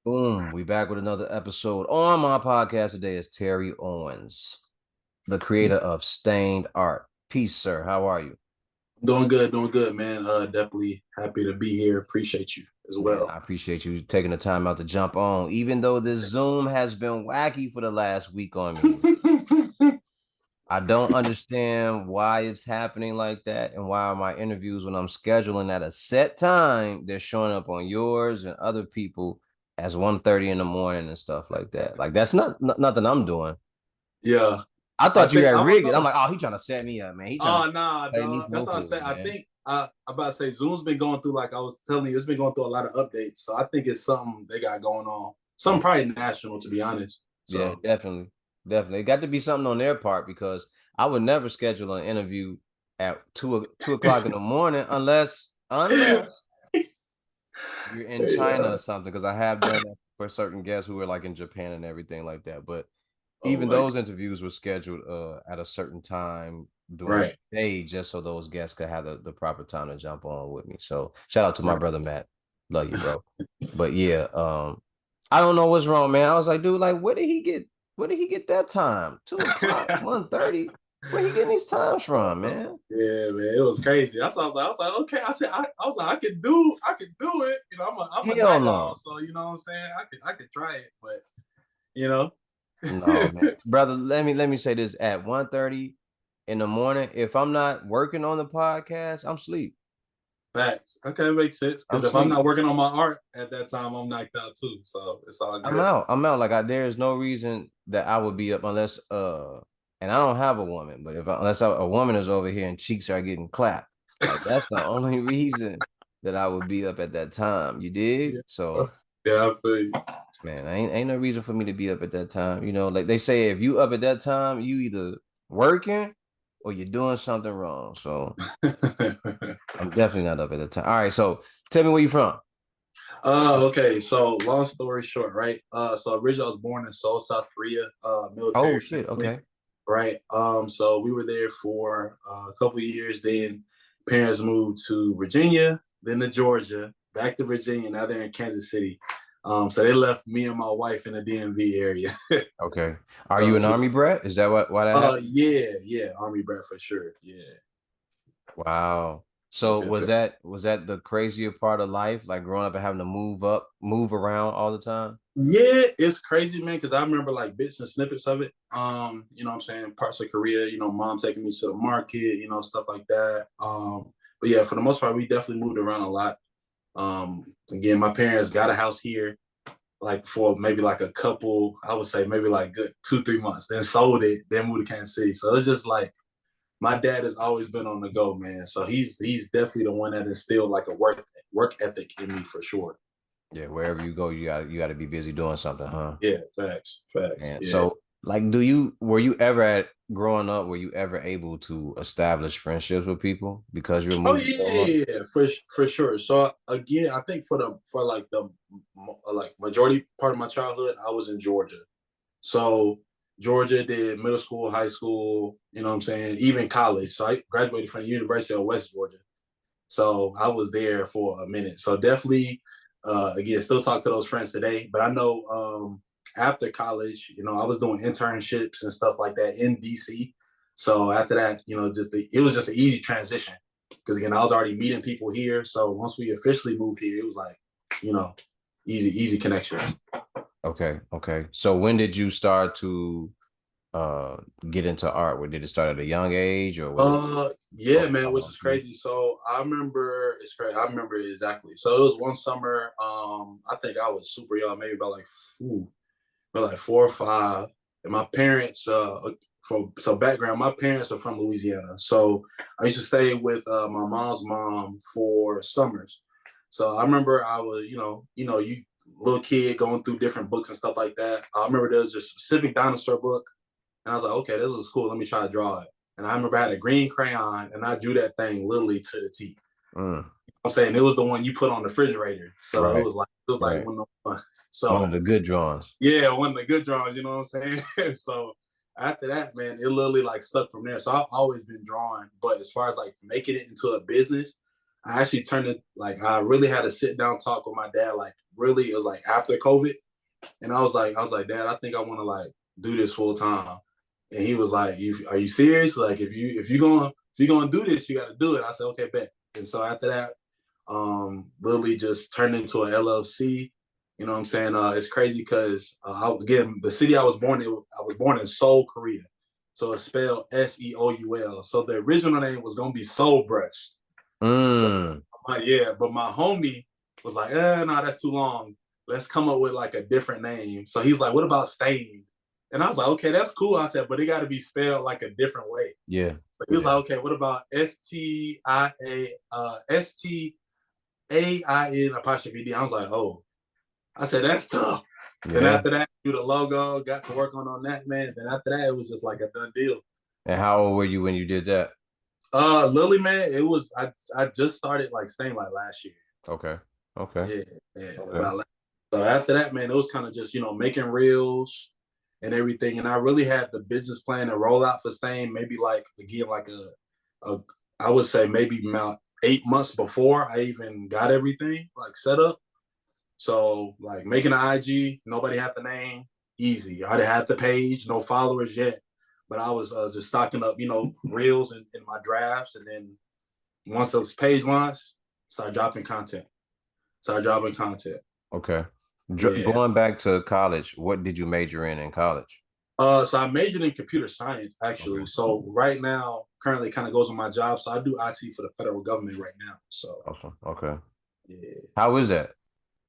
Boom, we back with another episode. On my podcast today is Terry Owens, the creator of Staindart. Peace, sir. How are you? Doing good, man. Definitely happy to be here. Appreciate you as Man, well. I appreciate you taking the time out to jump on, even though this Zoom has been wacky for the last week on me. I don't understand why it's happening like that and why my interviews, when I'm scheduling at a set time, they're showing up on yours and other people as 1:30 in the morning and stuff like that. Like that's nothing I'm doing. Yeah, I I thought you think had I don't rigged it. I'm know. like, oh, he trying to set me up, man. He trying to Oh nah, play me dog. for That's no what I food, say. I man. think I'm about to say Zoom's been going through, like I was telling you, it's been going through a lot of updates. So I think it's something they got going on. Yeah, Something probably national, to be honest. yeah, So definitely, definitely. It got to be something on their part because I would never schedule an interview at two o'clock in the morning unless you're in China or yeah. something. Because I have done that for certain guests who were like in Japan and everything like that. But Oh even my, those interviews were scheduled at a certain time during the right. day, just so those guests could have the proper time to jump on with me. So shout out to my Right. brother Matt. Love you, bro. But yeah, I don't know what's wrong, man. I was like, dude, like, where did he get that time? 2 o'clock, 1:30. Where he getting these times from, man? Yeah, man, it was crazy. I was like, okay. I was like, I could do it. I'm a Hell night owl, no. so you know what I'm saying. I could try it, but you know, No, man. Brother, let me say this. At 1:30 in the morning, if I'm not working on the podcast, I'm asleep. facts. Okay, makes sense. I'm Because if I'm asleep. not working on my art at that time, I'm knocked out too. So it's all I'm good. out. I'm out. Like there's no reason that I would be up unless and I don't have a woman, but unless a woman is over here and cheeks are getting clapped, like that's the only reason that I would be up at that time. You dig? Yeah, So yeah, I feel you. man, ain't no reason for me to be up at that time. Like they say, if you up at that time, you either working or you're doing something wrong. So I'm definitely not up at that time. All right, so tell me where you from. Okay. So long story short, right? So originally I was born in Seoul, South Korea, Oh military shit. family, Okay. right? So we were there for a couple of years. Then parents moved to Virginia, then to Georgia, back to Virginia. Now they're in Kansas City. So they left me and my wife in the DMV area. Okay. Are you So an army brat? Is that why that happened? yeah, Army brat for sure. Yeah, Wow. So yeah. was that the crazier part of life, like growing up and having to move around all the time? Yeah, it's crazy, man, because I remember like bits and snippets of it. You know what I'm saying? Parts of Korea, mom taking me to the market, stuff like that. But yeah, for the most part, we definitely moved around a lot. Again, my parents got a house here like for maybe like a couple, I would say maybe like good 2, 3 months, then sold it, then moved to Kansas City. So it's just like my dad has always been on the go, man. So he's definitely the one that instilled like a work ethic in me for sure. Yeah, wherever you go, you gotta be busy doing something, huh? Yeah, facts. Man. Yeah. So like were you ever able to establish friendships with people because you were Oh moving yeah, so yeah, much? yeah, yeah, for sure. So again, I think for like the like majority part of my childhood, I was in Georgia. So Georgia did middle school, high school, you know what I'm saying, even college. So I graduated from the University of West Georgia. So I was there for a minute. So definitely, again, still talk to those friends today. But I know after college, I was doing internships and stuff like that in DC. So after that, it was just an easy transition because again, I was already meeting people here. So once we officially moved here, it was like, you know, easy connection. Okay, okay. So when did you start to uh get into art? Where did it start at a young age or was it Yeah, man, which oh, is crazy. So I remember it's crazy. I remember it exactly. So it was one summer. I think I was super young, maybe about like about like 4 or 5. And my parents, so background, my parents are from Louisiana. So I used to stay with my mom's mom for summers. So I remember I was, you little kid going through different books and stuff like that. I remember there was a specific dinosaur book, and I was like, okay, this is cool. Let me try to draw it. And I remember I had a green crayon, and I drew that thing literally to the T. mm, I'm saying it was the one you put on the refrigerator, so it right, was like right. one of the ones. One of So the good drawings. yeah, one of the good drawings, you know what I'm saying? So after that, man, it literally like stuck from there. So I've always been drawing, but as far as like making it into a business, I actually turned it like I really had a sit down talk with my dad. Like really, it was like after COVID, and I was like, Dad, I think I want to like do this full time. And he was like, "Are you serious? Like if you gonna do this, you got to do it." I said, "Okay, bet." And so after that, literally just turned into an LLC. You know what I'm saying? It's crazy because again, the city I was born in, I was born in Seoul, Korea. So it's spelled Seoul. So the original name was gonna be Soul Brushed. But Mm. yeah, but my homie was like, no, that's too long. Let's come up with like a different name. So he's like, what about Stained? And I was like, okay, that's cool. I said, but it got to be spelled like a different way. Yeah. So he was like, okay, what about STIAIN apostrophe D? I was like, oh, I said, that's tough. Then Yeah. after that, do the logo, got to work on that, man. Then after that, it was just like a done deal. And how old were you when you did that? Lily, man, it was I just started like staying like last year. Okay. Okay. Yeah, yeah. Okay. About so after that, man, it was kind of just making reels and everything, and I really had the business plan to roll out for Stain maybe like again like a I would say maybe about 8 months before I even got everything like set up. So like making an IG, nobody had the name, easy. I had the page, no followers yet, but I was just stocking up, reels in my drafts, and then once those page launched, start dropping content. Start dropping content. Okay. Yeah. Going back to college, what did you major in college? So I majored in computer science Okay. actually. So right now, currently, kind of goes on my job. So I do IT for the federal government right now. So Awesome. Okay. yeah, How is that?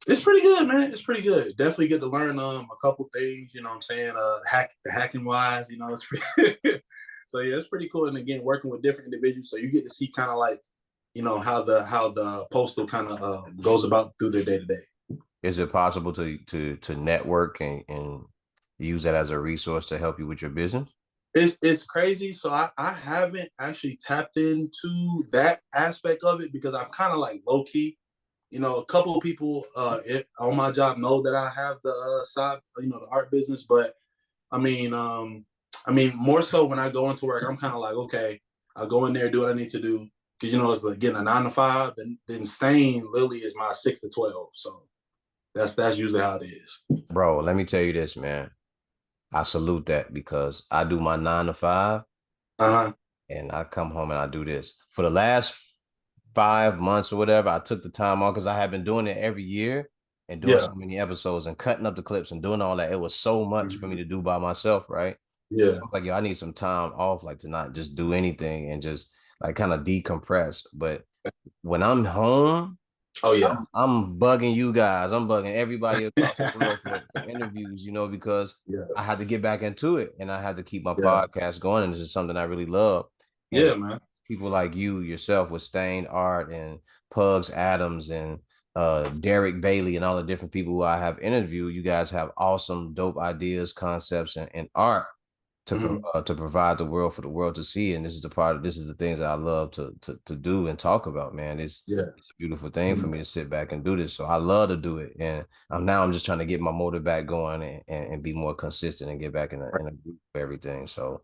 it's pretty good, man. It's pretty good. Definitely get to learn a couple things. You know what I'm saying? Hacking wise, it's pretty. So yeah, it's pretty cool. And again, working with different individuals, so you get to see kind of like how the postal kind of goes about through their day to day. Is it possible to network and use that as a resource to help you with your business? It's crazy. So I haven't actually tapped into that aspect of it because I'm kind of like low key. A couple of people on my job know that I have the side, the art business, but I mean more so when I go into work, I'm kind of like, okay, I'll go in there, do what I need to do because it's like getting a 9 to 5. Then staying Lily is my 6 to 12. So that's usually how it is. Bro, let me tell you this, man. I salute that because I do my 9 to 5 Uh huh. and I come home and I do this. For the last 5 months or whatever, I took the time off because I have been doing it every year and doing Yeah. so many episodes and cutting up the clips and doing all that. It was so much for me Mhm. to do by myself, right? Yeah. I was like, yo, I need some time off, like to not just do anything and just like kind of decompress. But when I'm home, Oh yeah. I'm bugging you guys. I'm bugging everybody across the world for interviews, because Yeah. I had to get back into it and I had to keep my Yeah. podcast going. And this is something I really love. And Yeah, man. people like you yourself with Staindart and Pugs Adams and Derek Bailey and all the different people who I have interviewed, you guys have awesome, dope ideas, concepts, and art Mm-hmm. to provide the world for the world to see. And this is the things that I love to do and talk about, man. Yeah. It's a beautiful thing for me to sit back and do this. So I love to do it. And I'm just trying to get my motor back going and be more consistent and get back in a group of everything. So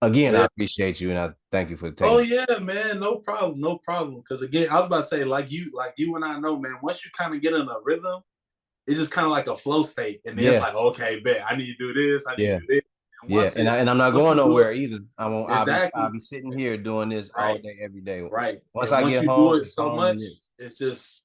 again, I Yeah. appreciate you and I thank you for Oh taking. yeah, man. No problem. No problem. Because again, I was about to say, like you and I know, man. Once you kind of get in a rhythm, it's just kind of like a flow state, and then it's Yeah, like, okay, bet I need to do this. I need yeah. to do this. And Yeah, and I'm not once going you do it, nowhere either. I'll exactly be sitting here doing this all right, day, every day. right. Once And I once get you do home, it it's so only much, this.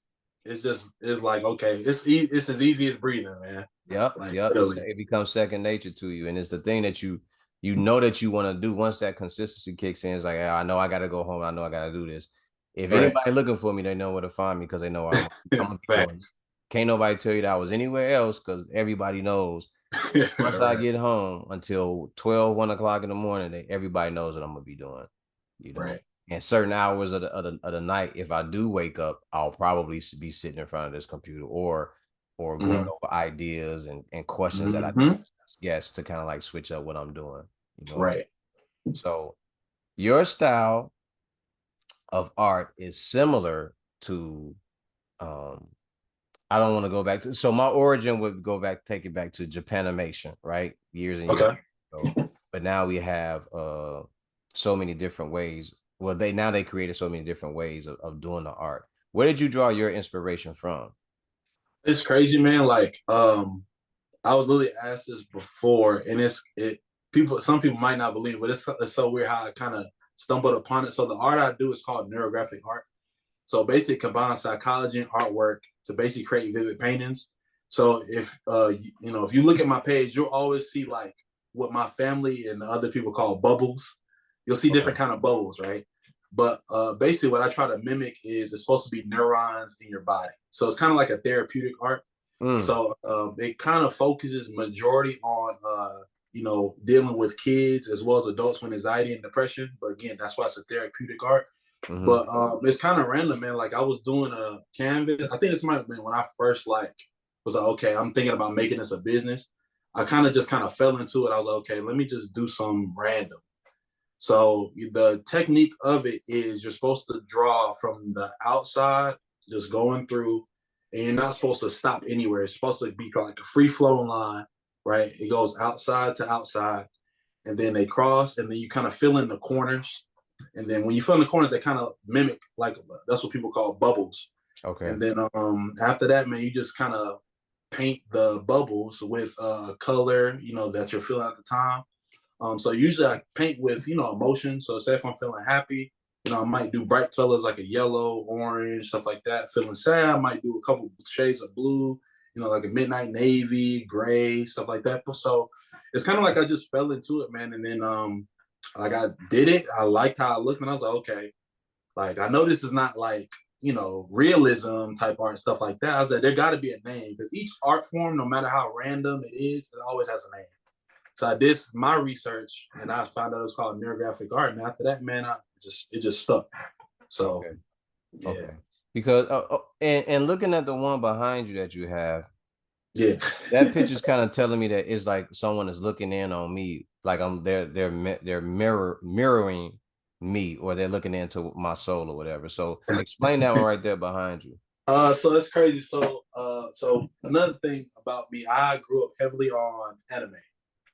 it's like okay, it's as easy as breathing, man. Yep, Like yep. literally, It becomes second nature to you, and it's the thing that you know that you want to do. Once that consistency kicks in, it's like I know I got to go home. I know I got to do this. If right. anybody looking for me, they know where to find me because they know I'm gonna be doing it. Facts. Can't nobody tell you that I was anywhere else because everybody knows. Once I Right, get home until 12, 1 o'clock in the morning, everybody knows what I'm gonna be doing. You know, right. and certain hours of the night, if I do wake up, I'll probably be sitting in front of this computer or going Mm-hmm. over ideas and questions that I need to Mm-hmm. ask guests to kind of like switch up what I'm doing. You know what I mean? Right. So your style of art is similar to um I don't want to go back to so my origin would take it back to Japanimation, right? Years and years Okay. ago. But now we have so many different ways well, they created so many different ways of doing the art. Where did you draw your inspiration from? It's crazy, man. Like, I was literally asked this before, and some people might not believe, but it's so weird how I kind of stumbled upon it. So the art I do is called neurographic art. So basically combines psychology and artwork to basically create vivid paintings. So if if you look at my page, you'll always see like what my family and the other people call bubbles. You'll see Okay. different kind of bubbles, right? But basically what I try to mimic is it's supposed to be neurons in your body. So it's kind of like a therapeutic art. Mm, So it kind of focuses majority on dealing with kids as well as adults with anxiety and depression. But again, that's why it's a therapeutic art. hmm. But it's kind of random, man. Like I was doing a canvas. I think this might have been when I first was like, okay, I'm thinking about making this a business. I kind of just kind of fell into it. I was like, okay, let me just do some random. So the technique of it is you're supposed to draw from the outside, just going through, and you're not supposed to stop anywhere. It's supposed to be like a free flowing line, right? It goes outside to outside, and then they cross, and then you kind of fill in the corners. And then when you fill in the corners, they kind of mimic like that's what people call bubbles. Okay. And then after that, man, you just kind of paint the bubbles with color, that you're feeling at the time. So usually I paint with, emotion. So say if I'm feeling happy, I might do bright colors like a yellow, orange, stuff like that. Feeling sad, I might do a couple shades of blue, like a midnight navy, gray, stuff like that. So it's kind of like I just fell into it, man. And then like I did it. I liked how I looked, and I was like, okay, like I know this is not like realism type art stuff like that. I was like, there got to be a name because each art form, no matter how random it is, it always has a name. So I did my research and I found out it was called neurographic art. And after that, man, it just stuck. So Okay. yeah, Okay. Because and looking at the one behind you that you have, yeah. that picture's kind of telling me that it's like someone is looking in on me, like they're mirroring me, or they're looking into my soul or whatever. So explain that one right there behind you. So that's crazy. So another thing about me, I grew up heavily on anime.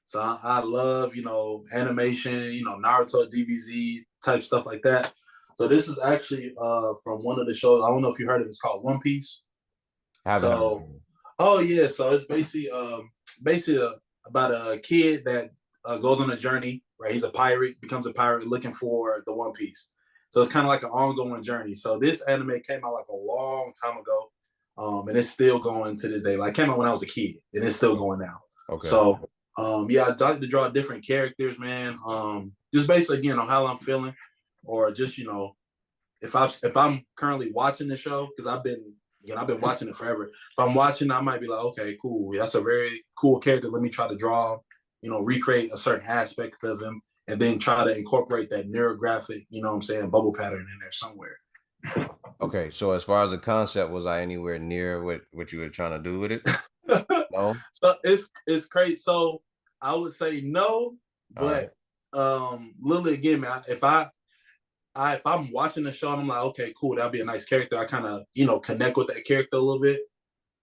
So I love, animation, Naruto, DBZ type stuff like that. So this is actually from one of the shows. I don't know if you heard of it. It's called One Piece. I haven't heard of So, oh yeah, so it's basically about a kid that goes on a journey. Right, he's a pirate, becomes a pirate, looking for the One Piece. So it's kind of like an ongoing journey. So this anime came out like a long time ago, and it's still going to this day. Like came out when I was a kid, and it's still it. going now. Okay. So yeah, I like to draw different characters, man. Just based again on how I'm feeling, or just if I'm currently watching the show because I've been watching it forever. If I'm watching, I might be like, okay, cool. That's a very cool character. Let me try to draw, recreate a certain aspect of him, and then try to incorporate that neurographic, what I'm saying, bubble pattern in there somewhere. Okay. So as far as the concept, was I anywhere near what you were trying to do with it? No. So it's crazy. So I would say no, All right. but Lily again, man, if I'm watching the show and I'm like, okay, cool, that'll be a nice character. I kind of, connect with that character a little bit.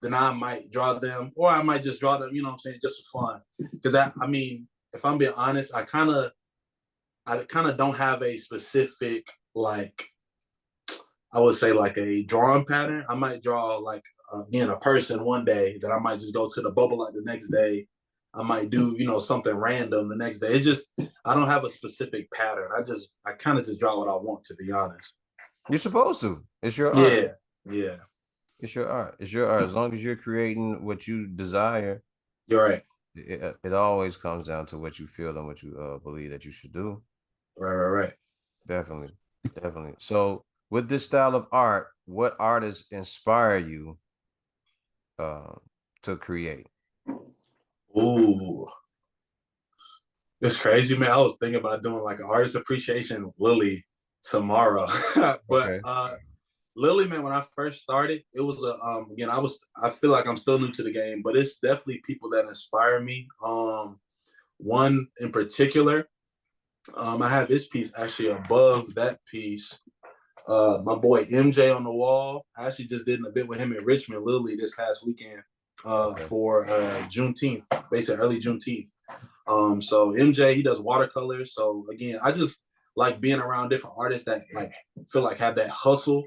Then I might draw them, or I might just draw them, what I'm saying, just for fun. Because I mean, if I'm being honest, I kind of don't have a specific like I would say like a drawing pattern. I might draw like again a person one day, then I might just go to the bubble like the next day. I might do something random the next day. It just I don't have a specific pattern. I kind of just draw what I want, to be honest. You're supposed to. It's your art. Yeah, yeah, It's your art. It's your art. As long as you're creating what you desire, you're right, it always comes down to what you feel and what you believe that you should do. right. Definitely. Definitely. So with this style of art, what artists inspire you uh, to create? Ooh, it's crazy, man. I was thinking about doing like an artist appreciation Lily tomorrow, but Okay. Lily, man, when I first started, it was a again, I feel like I'm still new to the game, but it's definitely people that inspire me. One in particular, I have this piece actually above that piece. My boy MJ on the wall. I actually just did an event with him in Richmond, Lily, this past weekend Okay. for Juneteenth, basically early Juneteenth. So MJ, he does watercolors. So again, I just like being around different artists that like feel like have that hustle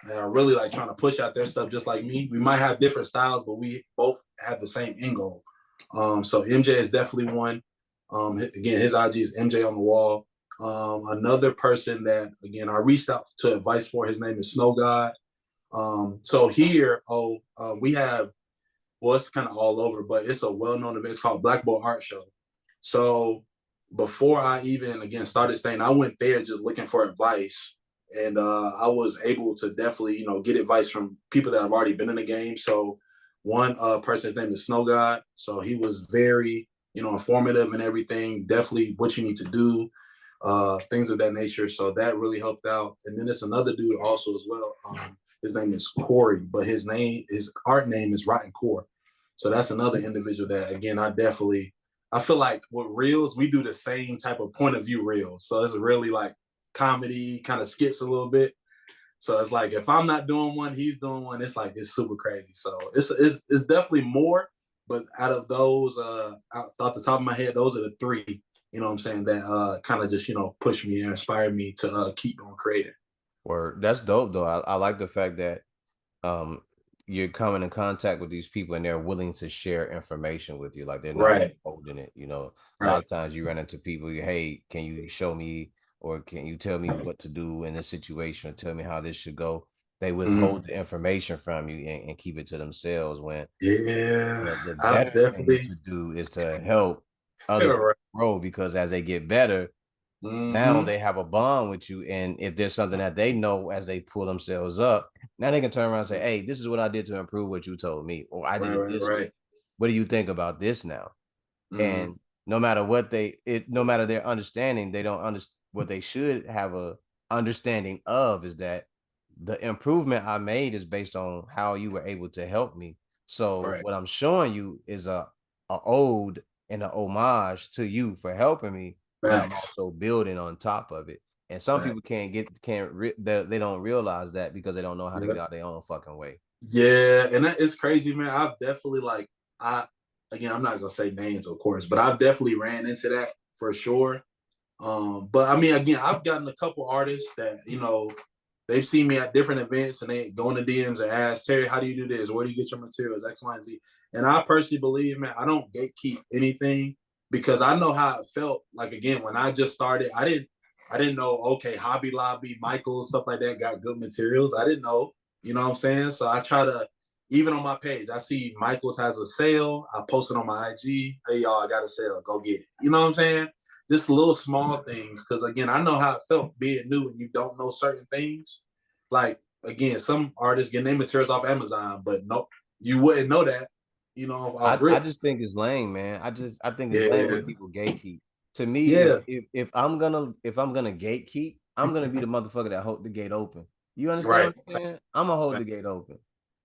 and are really like trying to push out their stuff just like me. We might have different styles, but we both have the same end goal. So MJ is definitely one. Again, his IG is MJ on the wall. Another person that again I reached out to advice for. His name is Snow God. So here, we have, well, it's kind of all over, but it's a well-known event. It's called Black Boy Art Show. So before I even again started staying, I went there just looking for advice, and I was able to definitely get advice from people that have already been in the game. So one person's name is Snow God. So he was very informative and everything. Definitely what you need to do, things of that nature. So that really helped out. And then there's another dude also as well. His name is Corey, but his art name is Rotten Core. So that's another individual that, again, I feel like with reels, we do the same type of point of view reels. So it's really like comedy, kind of skits a little bit. So it's like if I'm not doing one, he's doing one. It's like it's super crazy. So it's definitely more. But out of those, off the top of my head, those are the three. You know what I'm saying? That kind of just push me and inspire me to keep on creating. Or that's dope though. I like the fact that um you're coming in contact with these people and they're willing to share information with you. Like they're not Right. holding it. A lot Right. of times you run into people, hey, can you show me or can you tell me what to do in this situation or tell me how this should go? They withhold the information from you and keep it to themselves when Yeah, the I've better thing definitely. to do is to help other people Right. grow because as they get better, now Mm-hmm. they have a bond with you. And if there's something that they know as they pull themselves up, now they can turn around and say, hey, this is what I did to improve what you told me, or I did Right. it Right. this way. Right. What do you think about this now? Mm-hmm. And no matter no matter their understanding, they don't understand what they should have a understanding of is that the improvement I made is based on how you were able to help me. So Right. what I'm showing you is a ode and a homage to you for helping me, but I'm Facts. also building on top of it. And some Facts. people they don't realize that because they don't know how to Yeah. get out their own fucking way. Yeah, and that is crazy, man. I've definitely I again, I'm not gonna say names, of course, but I've definitely ran into that for sure. But I mean, again, I've gotten a couple artists that they've seen me at different events and they go in the DMs and ask Terry, how do you do this? Where do you get your materials? X, Y, and Z. And I personally believe, man, I don't gatekeep anything because I know how it felt. Like again, when I just started, I didn't know. Okay, Hobby Lobby, Michaels, stuff like that got good materials. I didn't know. You know what I'm saying? So I try to, even on my page, I see Michaels has a sale. I post it on my IG. Hey y'all, I got a sale. Go get it. You know what I'm saying? Just little small things. Because again, I know how it felt being new and you don't know certain things. Like again, some artists get their materials off Amazon, but no, you wouldn't know that. Off I rip. just think it's lame, man. I think it's lame Yeah, when people gatekeep. To me, yeah, if I'm gonna gatekeep, I'm gonna be the motherfucker that hold the gate open. You understand right. what I'm saying? I'm gonna hold the gate open.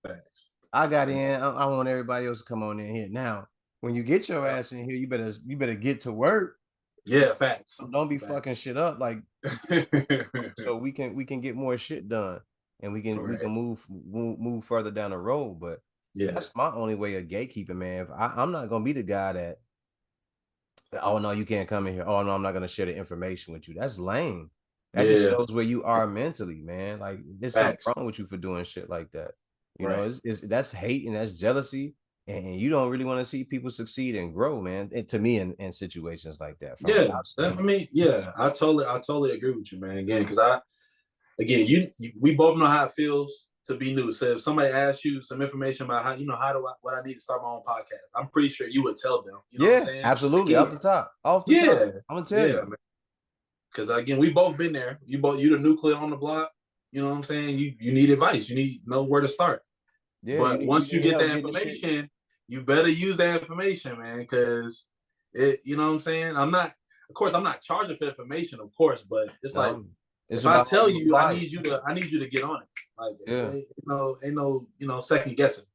Facts. I got in. I want everybody else to come on in here. Now, when you get your ass in here, you better get to work. Yeah, facts. Don't be Facts. fucking shit up like so we can get more shit done and we can Right. move further down the road. But Yeah. that's my only way of gatekeeping, man. If I'm not gonna be the guy that, oh no, you can't come in here. Oh no, I'm not gonna share the information with you. That's lame. That just Yeah. shows where you are mentally, man. Like there's something Facts. wrong with you for doing shit like that. Right. It's that's hate and that's jealousy, and you don't really want to see people succeed and grow, man. And to me, in situations like that, from what Yeah. I've I seen. mean, yeah, I totally agree with you, man. Again, because again, we both know how it feels to be new. So if somebody asks you some information about how do what I need to start my own podcast, I'm pretty sure you would tell them. You know what I'm Yeah, saying? absolutely. Again, Off the top. Off the top. yeah, I'm gonna tell yeah, you. man. Because again, we both been there. You the nuclear on the block. You know what I'm saying? You need advice. You need know where to start. Yeah, But you once you need get help that getting the shit. information, you better use that information, man, because you know what I'm saying? Of course, I'm not charging for information, of course, but it's like No, it's if I about how tell you you, apply it. I need you to get on it. Like, Yeah. ain't no, second guessing.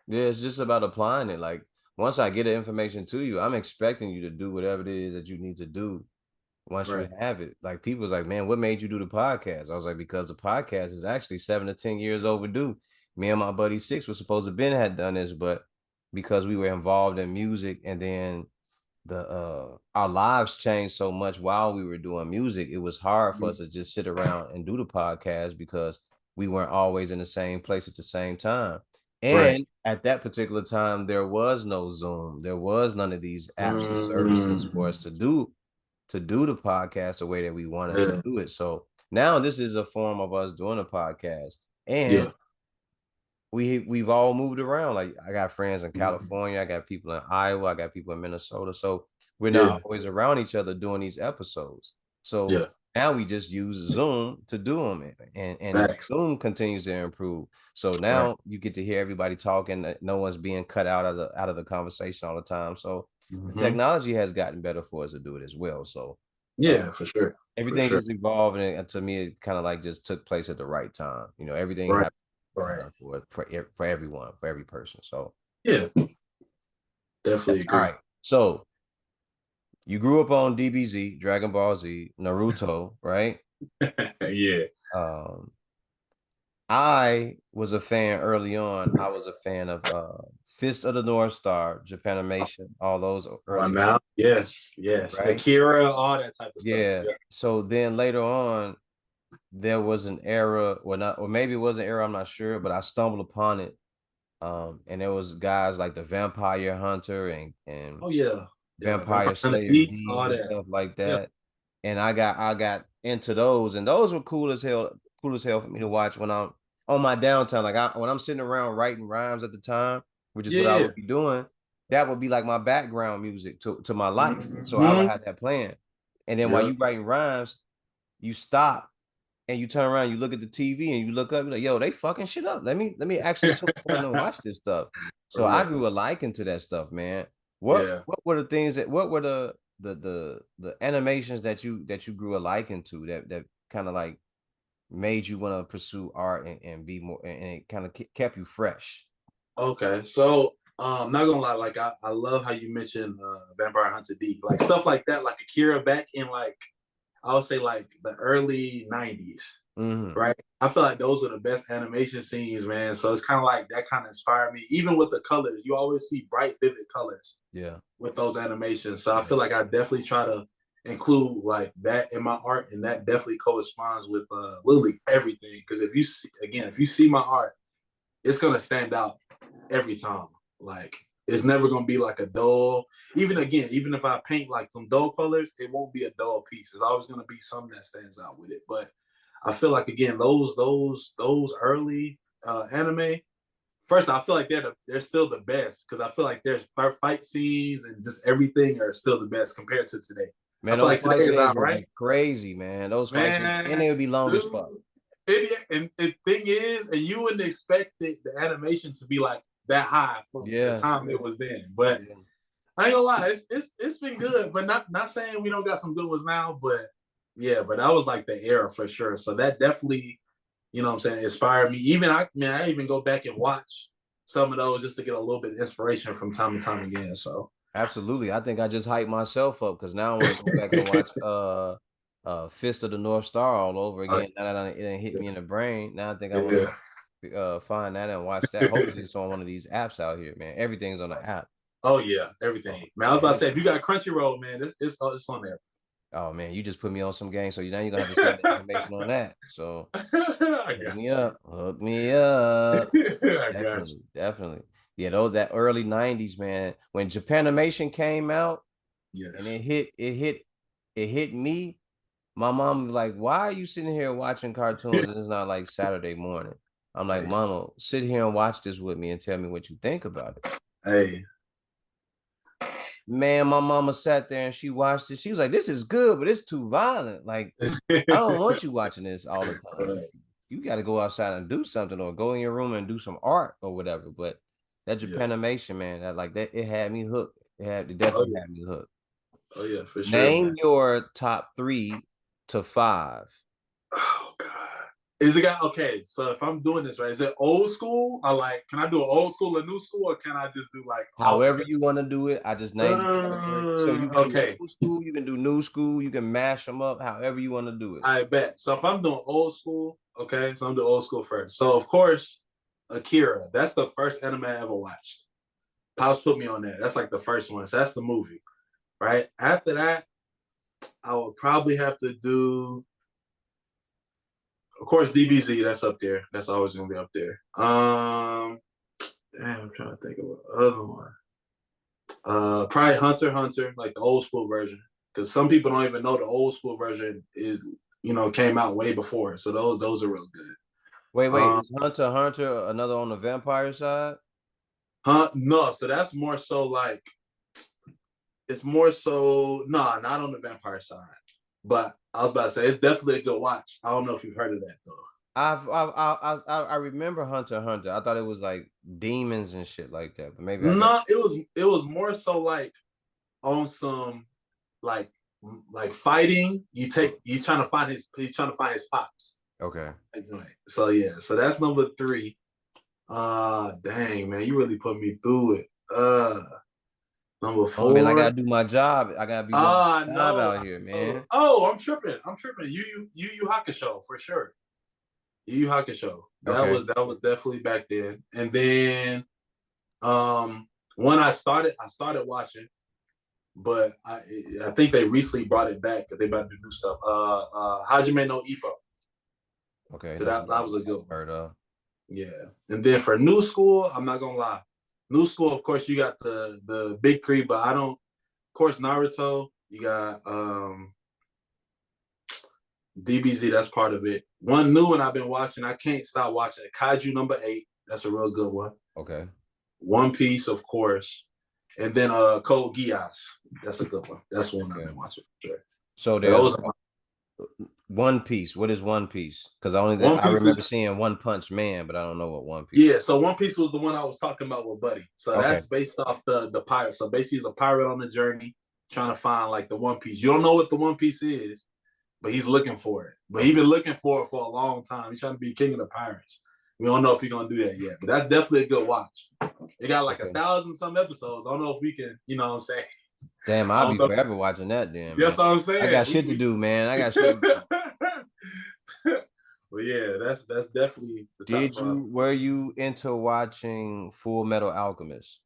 Yeah, it's just about applying it. Like once I get the information to you, I'm expecting you to do whatever it is that you need to do once you Right. have it. Like people's like, man, what made you do the podcast? I was like, because the podcast is actually 7 to 10 years overdue. Me and my buddy Six was supposed to been had done this, but because we were involved in music and then our lives changed so much while we were doing music. It was hard for us to just sit around and do the podcast because we weren't always in the same place at the same time. Right. And at that particular time, there was no Zoom. There was none of these apps and services for us Mm, to do the podcast the way that we wanted to yeah. do it. So now this is a form of us doing a podcast. Yeah. And we've all moved around. Like I got friends in Mhm. California, I got people in Iowa, I got people in Minnesota. So we're Yeah. not always around each other doing these episodes. So Yeah. now we just use Zoom to do them, and Facts. Zoom continues to improve. So Right. now you get to hear everybody talking. No one's being cut out of the conversation all the time. So the Hmm. technology has gotten better for us to do it as well. So uh, Yeah, for sure. For everything sure. just evolved, and to me, it kind of like just took place at the right time. Everything Right. happened Right. time for everyone, for every person. So Yeah, definitely all agree. right. So you grew up on DBZ, Dragon Ball Z, Naruto, right? Yeah. Um, I was a fan early on. I was a fan of Fist of the North Star, Japanimation, all those Right early, now. Yes. Yes. right? Akira, all that type of stuff. Yeah. Yeah. So then later on, there was an era, or not, or maybe it was an era, I'm not sure, but I stumbled upon it. And there was guys like the Vampire Hunter and Oh yeah. Yeah. Vampire Vampire Hunter Slayer D, all D and that. stuff like Yeah. that. And I got into those, and those were cool as hell for me to watch when I'm on my downtime. Like when I'm sitting around writing rhymes at the time, which is what I Yeah. would be doing, that would be like my background music to my life. So I would Hmm. have that playing. And then while Yeah. you writing rhymes, you stop and you turn around, you look at the TV and you look up, you're like, yo, they fucking shit up. Let me actually tune in and watch this stuff. For So I real. grew a liking to that stuff, man. Yeah. What were the things that what were the animations that you grew a liking to that kind of like made you want to pursue art and be more and it kind of kept you fresh? Okay. So not gonna lie, like I love how you mentioned Vampire Hunter D. Like stuff like that, like Akira back in like I would say like the early 90s. Hmm. Right. I feel like those are the best animation scenes, man. So it's kind of like that kind of inspired me. Even with the colors, you always see bright, vivid colors Yeah. with those animations. So I Yeah. feel like I definitely try to include like that in my art, and that definitely corresponds with literally everything. Because if you see my art, it's gonna stand out every time. Like it's never gonna be like a dull. Even if I paint like some dull colors, it won't be a dull piece. It's always gonna be something that stands out with it. But I feel like again, those early anime. First, I feel like they're still the best because I feel like there's fight scenes and just everything are still the best compared to today. I Man, feel those like fight today is scenes all were right, like crazy, man. Those fight scenes, and man. they would be long as Dude, fuck. and the thing is, and you wouldn't expect the animation to be like that high for the Yeah. time it was then. But Yeah. I ain't gonna lie, it's been good. But not saying we don't got some good ones now, but yeah, but that was like the era for sure. So that definitely, what I'm saying, inspired me. Even I even go back and watch some of those just to get a little bit of inspiration from time to time again. So Absolutely. I think I just hyped myself up because now I want to go back and watch Fist of the North Star all over again. Now that it didn't hit me in the brain. Now I think I want yeah. to find that and watch that. Hopefully it's on one of these apps out here, man. Everything's on the app. Oh yeah, Oh, everything. Man, I was man. about to say if you got Crunchyroll, man, it's on there. Oh man, you just put me on some game. So now you're gonna have to send me information on that. So I hook me got you. up. Hook me up. I got Definitely, definitely. Yeah, those that early 90s, man. When Japanimation came out you. and Yes. it hit me. My mom was like, "Why are you sitting here watching cartoons and it's not like Saturday morning?" I'm like, Hey, "Mama, sit here and watch this with me and tell me what you think about it." hey. Man, my mama sat there and she watched it. She was like, "This is good, but it's too violent. Like, I don't want you watching this all the time. Like, you got to go outside and do something or go in your room and do some art or whatever." But that Yeah. Japanimation, man, that it had me hooked. It Oh definitely yeah. had me hooked. Oh yeah, for sure, man. Name your top 3 to 5. Oh God. Is it got okay? So if I'm doing this right, is it old school? Can I do an old school, a new school, or can I just do like However alternate? you want to do it, I just named the category. So you can do Okay, old school, you can do new school, you can mash them up, however you want to do it. I bet. So if I'm doing old school, okay, so I'm doing old school first. So of course, Akira. That's the first anime I ever watched. Pops put me on that. That's like the first one. So that's the movie. right? After that, I would probably have to do, of course, DBZ. That's up there. That's always gonna be up there. Damn, I'm trying to think of another one. Probably Hunter x Hunter, like the old school version, because some people don't even know the old school version is, came out way before. So those are really good. Wait. Is Hunter x Hunter another on the vampire side? No, so that's more so like it's more so not on the vampire side. But I was about to say it's definitely a good watch. I don't know if you've heard of that though. I remember Hunter x Hunter. I thought it was like demons and shit like that, but maybe I got. No, it was more so like on some like fighting. He's trying to find his pops. Okay. So yeah, so that's number 3. Dang man, you really put me through it. Number 4. Oh man, I gotta do my job. I gotta be doing my job No. out here, man. Oh, I'm tripping. Yu Hakusho for sure. Yu Hakusho. Okay. That was definitely back then. And then when I started watching, but I think they recently brought it back because they about to do new stuff. Hajime no Ippo. Okay. So that was a good one. Heard of. Yeah. And then for new school, I'm not gonna lie. New school, of course, you got the big 3, but I don't. Of course, Naruto. You got DBZ. That's part of it. One new one I've been watching. I can't stop watching it. Kaiju number 8. That's a real good one. Okay. One Piece, of course, and then Code Geass. That's a good one. That's one I've been watching for sure. So there's One Piece. What is One Piece? Because I remember seeing One Punch Man, but I don't know what One Piece. Yeah, so One Piece was the one I was talking about with Buddy. So that's based off the pirate. So basically, he's a pirate on the journey trying to find like the One Piece. You don't know what the One Piece is, but he's looking for it. But he's been looking for it for a long time. He's trying to be king of the pirates. We don't know if he's gonna do that yet, but that's definitely a good watch. It got like 1,000 some episodes. I don't know if we can, you know what I'm saying? Damn, I'll be forever watching that. Damn. That's what I'm saying. I got shit to do, man. I got shit. Well, yeah, that's definitely the top. Were you into watching Full Metal Alchemist?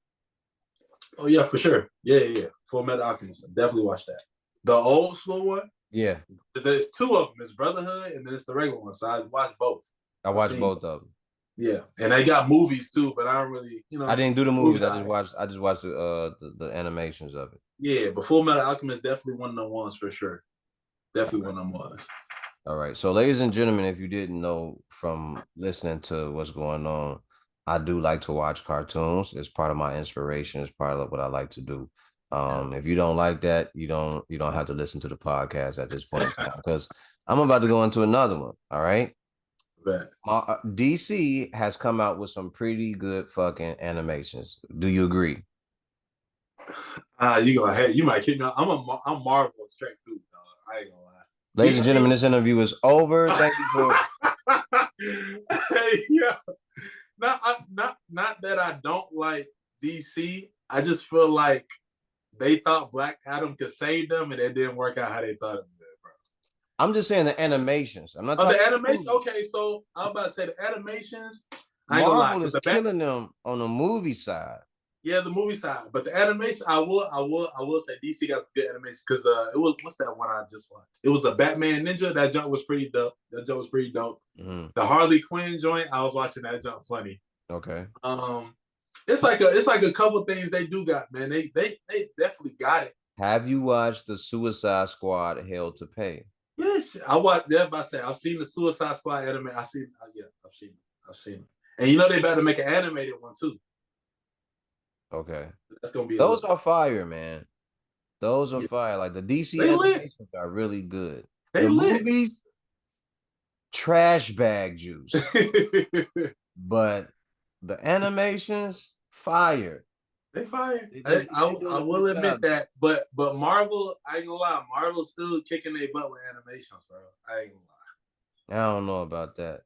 Oh yeah, for sure. Yeah. Full Metal Alchemist. Definitely watched that. The old school one. Yeah. There's 2 of them. It's Brotherhood and then it's the regular one. So I watched both. I watched both of them. Yeah, and they got movies too, but I don't really, I didn't do the movies. I just watched the animations of it. Yeah, but Full Metal Alchemist definitely one of them ones for sure. Definitely one of them ones. All right. So, ladies and gentlemen, if you didn't know from listening to what's going on, I do like to watch cartoons. It's part of my inspiration. It's part of what I like to do. If you don't like that, you don't have to listen to the podcast at this point in time because I'm about to go into another one. All right. DC has come out with some pretty good fucking animations. Do you agree? You might kick me out. I'm Marvel straight through, dog. I ain't gonna lie. Ladies and gentlemen, this interview is over. Thank you for. Hey, yeah. Not that I don't like DC. I just feel like they thought Black Adam could save them, and it didn't work out how they thought it would, bro. I'm just saying the animations. I'm not talking the animation. Okay, so I was about to say the animations. Marvel is killing them on the movie side. Yeah, the movie side, but the animation, I will say DC got good animation because it was what's that one I just watched? It was the Batman Ninja. That jump was pretty dope. Mm-hmm. The Harley Quinn joint, I was watching that jump funny. Okay. It's like a couple things they do got, man. They definitely got it. Have you watched the Suicide Squad Hell to Pay? Yes, I watched. That's I say I've seen the Suicide Squad anime. I've seen it. And you know they better make an animated one too. Okay. That's gonna be those are fire, man. Those are fire. Like the DC animations are really good. The movies, trash bag juice. But the animations, fire. They fire. I will admit that. But Marvel, I ain't gonna lie, Marvel's still kicking their butt with animations, bro. I ain't gonna lie. I don't know about that.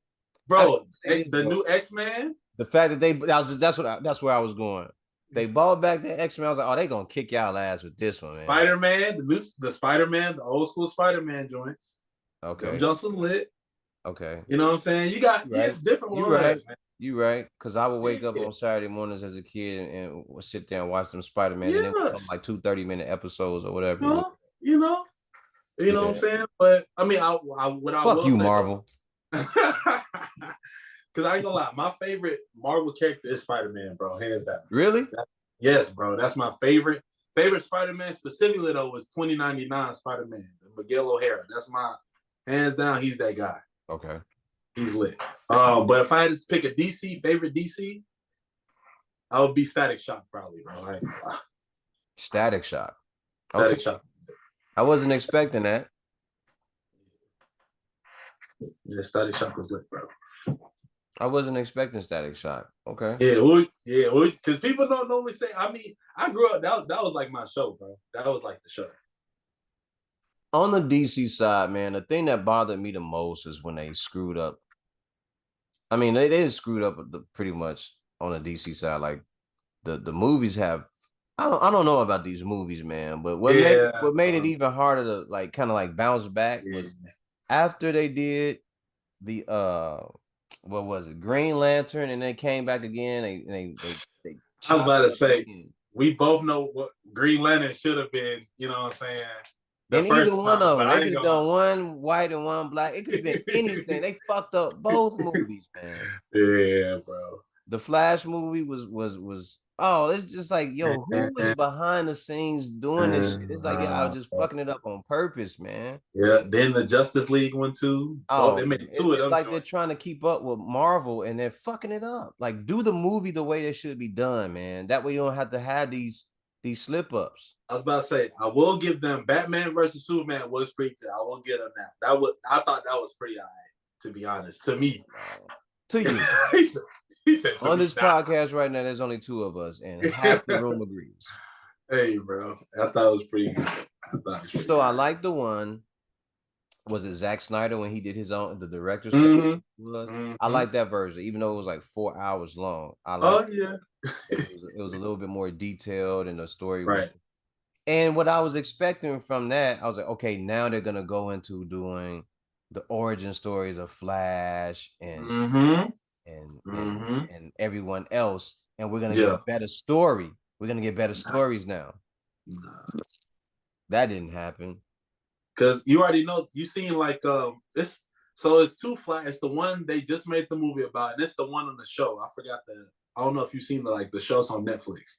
Bro, the new X-Men. The fact that that's where I was going. They brought back the X-Men. I was like, oh, they gonna kick y'all ass with this one, man. Spider-Man, the Spider-Man, the old school Spider-Man joints. Okay. Johnson lit. Okay. You know what I'm saying? You got it's different ones, right. man. You right, because I would wake up Yeah. on Saturday mornings as a kid and would sit there and watch them Spider-Man, and then would come Yes. like 30-minute episodes or whatever. You know, you know, you know what I'm Yeah. saying? But I mean, what I Fuck will you, say though, Marvel. because I ain't gonna lie, my favorite Marvel character is Spider-Man, bro, hands down. Really? Yes, bro, that's my favorite Spider-Man. Specifically though, was 2099 Spider-Man, Miguel O'Hara. That's my hands down. He's that guy. Okay. He's lit. But if I had to pick a favorite DC, I would be Static Shock probably, bro. Static Shock. Okay. Static Shock. I wasn't expecting that. Yeah, Static Shock was lit, bro. I wasn't expecting Static Shock. Okay. Yeah, because people don't normally say. I mean, I grew up. That was like my show, bro. That was like the show. On the DC side, man, the thing that bothered me the most is when they screwed up. I mean, they screwed up pretty much on the DC side. Like the movies have. I don't know about these movies, man. But what made it even harder to like kind of like bounce back was after they did the what was it, Green Lantern, and they came back again. They I was about to say again. We both know what Green Lantern should have been. You know what I'm saying? And either one of them, they could have done one white and one black. It could have been anything. They fucked up both movies, man. Yeah, bro. The Flash movie was oh, it's just like, yo, who was behind the scenes doing this shit? It's like, yeah, I was just fucking it up on purpose, man. Yeah, then the Justice League one too. Oh, they made two of them. It's like they're trying to keep up with Marvel and they're fucking it up. Like, do the movie the way it should be done, man. That way you don't have to have these slip ups. I was about to say, I will give them Batman versus Superman was pretty good. I will give them that. I thought that was pretty alright, to be honest. To me. To you. he said on this podcast right now, there's only two of us, and half the room agrees. Hey, bro. I thought it was pretty good. I like the one. Was it Zack Snyder when he did his own the director's cut? I like that version, even though it was like 4 hours long. It was a little bit more detailed and the story was. And what I was expecting from that, I was like, okay, now they're gonna go into doing the origin stories of Flash and everyone else, and we're gonna get a better story. We're gonna get better stories now. That didn't happen. Because you already know, you seen like this. So it's two Flash. It's the one they just made the movie about, and it's the one on the show. I forgot I don't know if you've seen the shows on Netflix.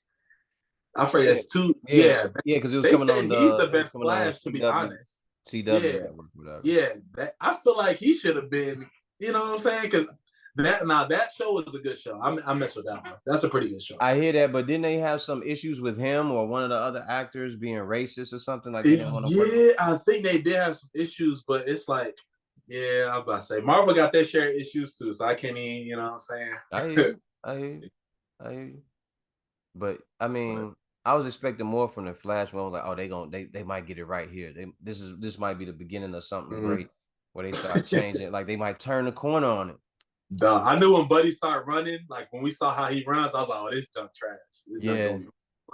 I forget it's two. Yeah, because it was coming on. He's the best Flash, to be honest. CW network, whatever. Yeah, I feel like he should have been. You know what I'm saying? Because that show is a good show. I mess with that one. That's a pretty good show. I hear that, but didn't they have some issues with him or one of the other actors being racist or something like that? I think they did have some issues, but it's like, yeah, I'm about to say Marvel got their share of issues too, so I can't even, you know what I'm saying? I hear you. But I mean, I was expecting more from the Flash when I was like, oh, they might get it right here. This might be the beginning of something great where they start changing. Like they might turn the corner on it. Duh, I knew when Buddy started running, like when we saw how he runs, I was like, oh, this junk trash.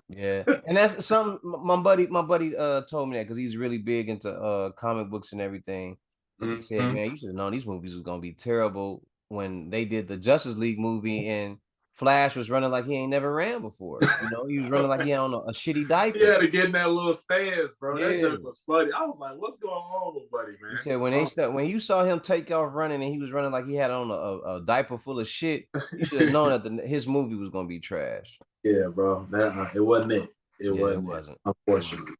Yeah. And that's something my buddy told me that because he's really big into comic books and everything. He said, man, you should have known these movies was gonna be terrible when they did the Justice League movie and Flash was running like he ain't never ran before. You know, he was running like he had on a shitty diaper. Yeah, to get in that little stance, bro. Yeah. That joke was funny. I was like, what's going on with Buddy, man? He said when you saw him take off running and he was running like he had on a diaper full of shit, you should have known that his movie was gonna be trash. Yeah, bro. It wasn't it. It wasn't. Unfortunately.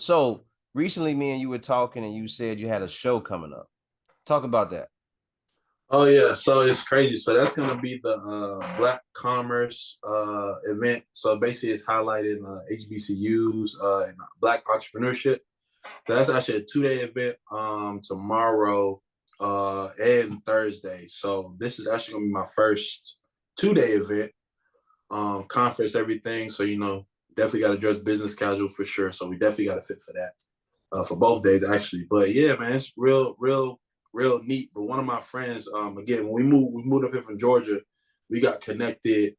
So recently, me and you were talking, and you said you had a show coming up. Talk about that. Oh yeah, so it's crazy. So that's gonna be the Black Commerce event. So basically, it's highlighting HBCUs and Black entrepreneurship. So that's actually a 2-day event. Tomorrow and Thursday. So this is actually gonna be my first 2-day event. Conference, everything. So definitely got to dress business casual for sure. So we definitely got to fit for that for both days actually. But yeah, man, it's real neat. But one of my friends, again, when we moved up here from Georgia, we got connected